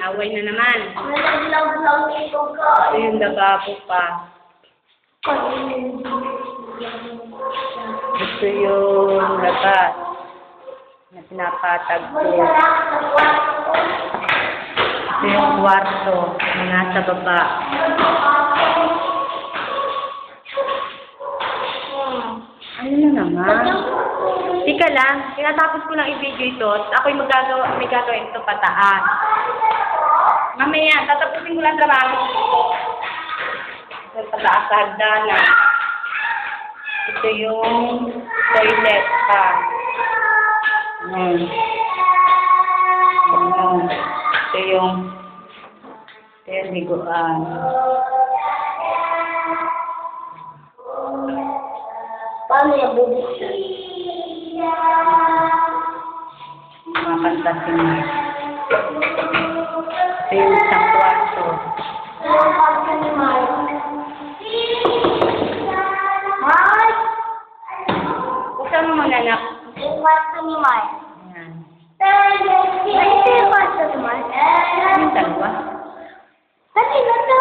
Away na naman. Nalaglaw ito ka. Ito yung lababo pa. Ito yung labas na pinapatag ko. Ito yung kwarto na nasa baba. Ano na naman? Tika lang, tinatapos ko lang i-video ito. Ako'y may gagawin ito pataas. Mamaya, tatapusin ko lang trabaho. Ito pataas sa hagdanan. Ito yung toilet pa. Ito yung higuan. Paano yung bubuk? Mga pantasin mo. Ito yung sa kwarto. Buksan mo muna, anak. Yung kwarto ni Mark. Ayan. Ay, ito yung kwarto ni Mark. Yung dalawa. Saan na to?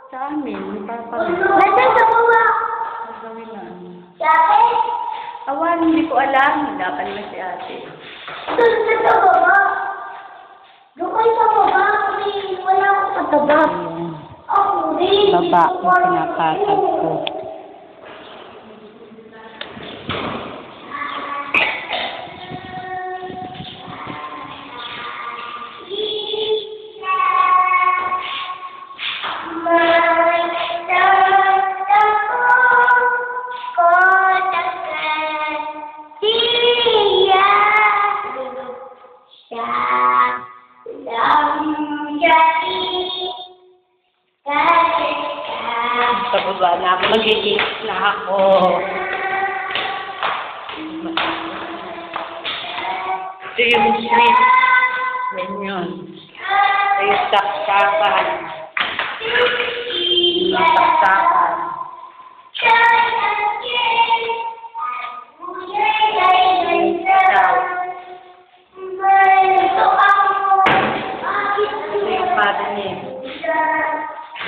Sa amin, ipapagod. Nandiyan sa baba. Gagawin na. Sabi? Awan, hindi ko alam. Wala pa naman si ate. Doon sa baba. Doon kayo sa baba. Kasi wala akong pataba. Ayan. Ako rin. Baba yung pinapatag ko. Sa baba na ako. Magigis na ako. Ito yung switch. Yan yun. Ito yung saksakan. Yung saksakan. Ito yung cabinet.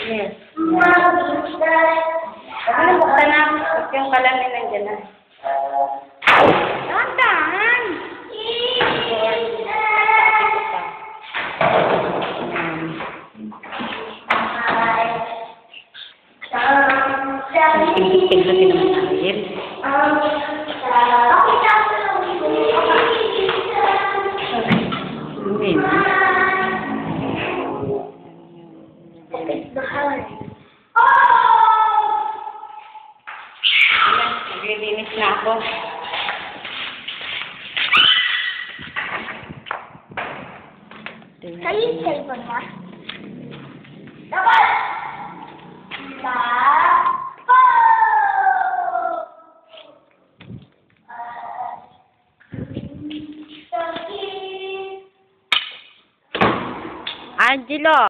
Yes. Ano, buksan na. Tapos yung kalamin nandiyan na. Dahan! Tignan naman natin. Naglilinis na ako. Sa'yo yung cellphone mo? Dapat! Angelo!